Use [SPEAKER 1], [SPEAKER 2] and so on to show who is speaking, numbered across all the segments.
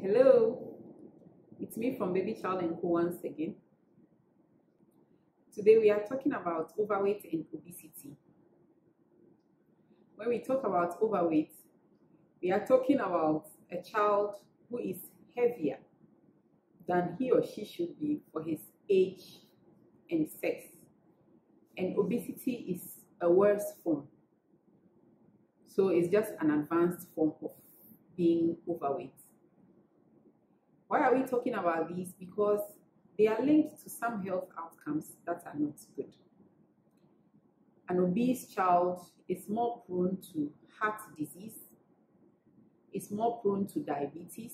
[SPEAKER 1] Hello, it's me from Baby Child and Co once again. Today we are talking about overweight and obesity. When we talk about overweight, we are talking about a child who is heavier than he or she should be for his age and sex. And obesity is a worse form. So it's just an advanced form of being overweight. Why are we talking about these? Because they are linked to some health outcomes that are not good. An obese child is more prone to heart disease, is more prone to diabetes,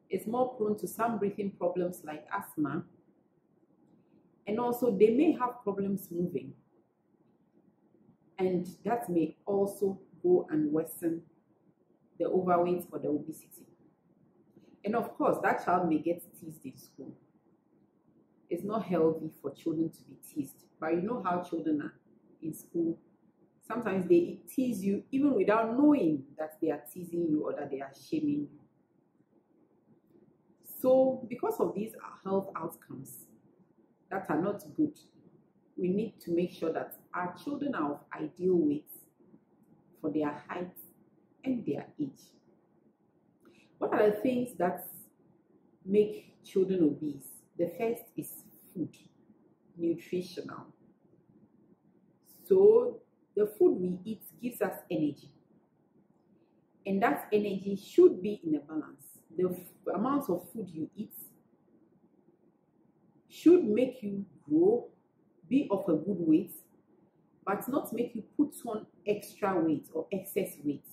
[SPEAKER 1] is more prone to some breathing problems like asthma, and also they may have problems moving. And that may also go and worsen the overweight or the obesity. And of course, that child may get teased in school. It's not healthy for children to be teased. But you know how children are in school. Sometimes they tease you even without knowing that they are teasing you or that they are shaming you. So because of these health outcomes that are not good, we need to make sure that our children are of ideal weight for their height and their age. What are the things that make children obese? The first is food, nutritional. So the food we eat gives us energy. And that energy should be in a balance. The amount of food you eat should make you grow, be of a good weight, but not make you put on extra weight or excess weight.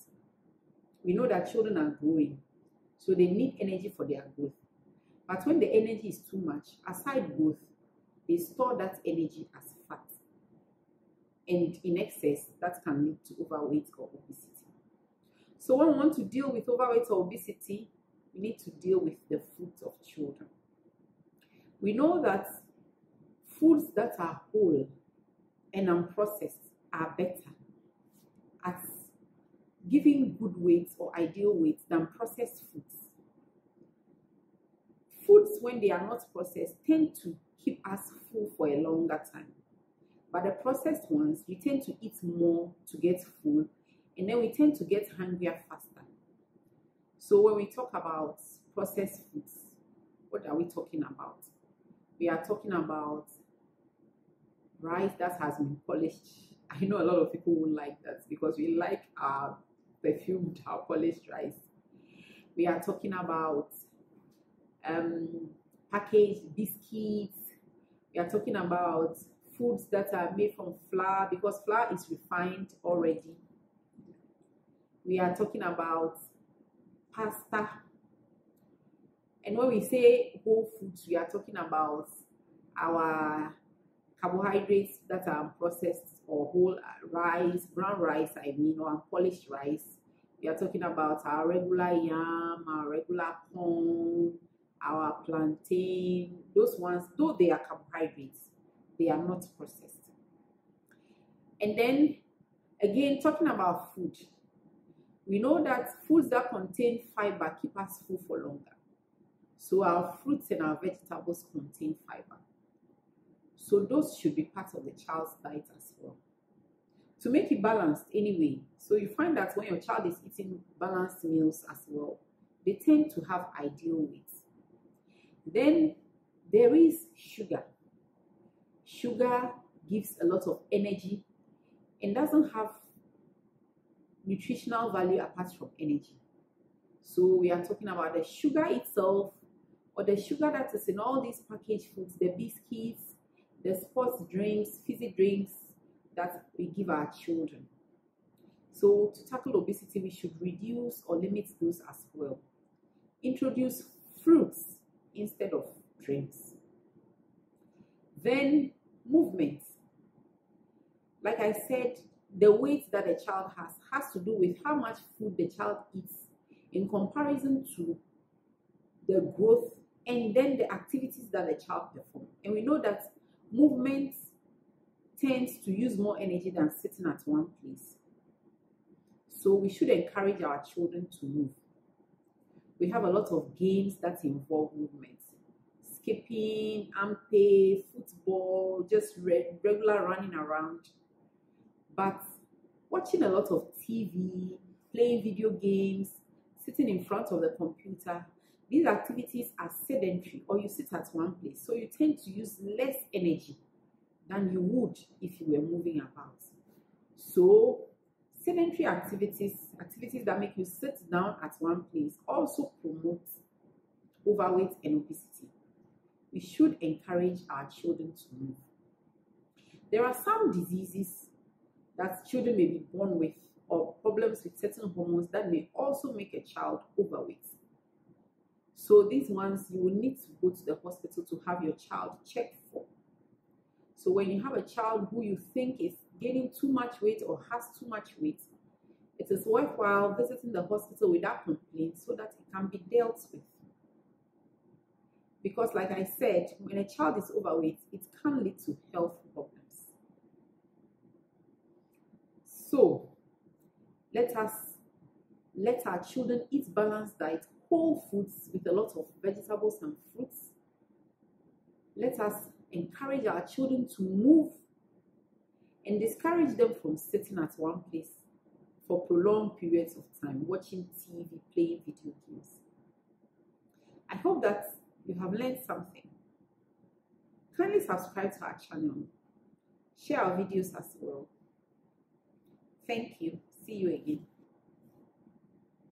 [SPEAKER 1] We know that children are growing, so they need energy for their growth. But when the energy is too much, aside growth, they store that energy as fat. And in excess, that can lead to overweight or obesity. So when we want to deal with overweight or obesity, we need to deal with the foods of children. We know that foods that are whole and unprocessed are better at giving good weight or ideal weight than processed foods. Foods, when they are not processed, tend to keep us full for a longer time. But the processed ones, we tend to eat more to get full, and then we tend to get hungrier faster. So when we talk about processed foods, what are we talking about? We are talking about rice that has been polished. I know a lot of people won't like that because we like our perfumed, our polished rice. We are talking about packaged biscuits. We are talking about foods that are made from flour because flour is refined already. We are talking about pasta. And when we say whole foods, we are talking about our carbohydrates that are unprocessed or whole rice, brown rice, or unpolished rice. We are talking about our regular yam, our regular corn, our plantain. Those ones, though they are carbohydrates, they are not processed. And then, again, talking about food, we know that foods that contain fiber keep us full for longer. So our fruits and our vegetables contain fiber. So those should be part of the child's diet as well. To make it balanced anyway, so you find that when your child is eating balanced meals as well, they tend to have ideal weight. Then there is sugar. Sugar gives a lot of energy and doesn't have nutritional value apart from energy. So we are talking about the sugar itself, or the sugar that is in all these packaged foods, the biscuits, the sports drinks, fizzy drinks that we give our children. So to tackle obesity, we should reduce or limit those as well. Introduce fruits instead of drinks. Then movement. Like I said, the weight that a child has to do with how much food the child eats in comparison to the growth and then the activities that the child performs. And we know that movement tends to use more energy than sitting at one place. So we should encourage our children to move. We have a lot of games that involve movement. Skipping, ampe, football, just regular running around. But watching a lot of TV, playing video games, sitting in front of the computer, these activities are sedentary, or you sit at one place. So you tend to use less energy than you would if you were moving about. So sedentary activities that make you sit down at one place, also promote overweight and obesity. We should encourage our children to move. There are some diseases that children may be born with, or problems with certain hormones that may also make a child overweight. So these ones you will need to go to the hospital to have your child checked for. So when you have a child who you think is gaining too much weight or has too much weight, it is worthwhile visiting the hospital without complaint so that it can be dealt with. Because like I said, when a child is overweight, it can lead to health problems. So let our children eat balanced diet, whole foods with a lot of vegetables and fruits. Let us encourage our children to move and discourage them from sitting at one place for prolonged periods of time, watching TV, playing video games. I hope that you have learned something. Kindly subscribe to our channel. Share our videos as well. Thank you. See you again.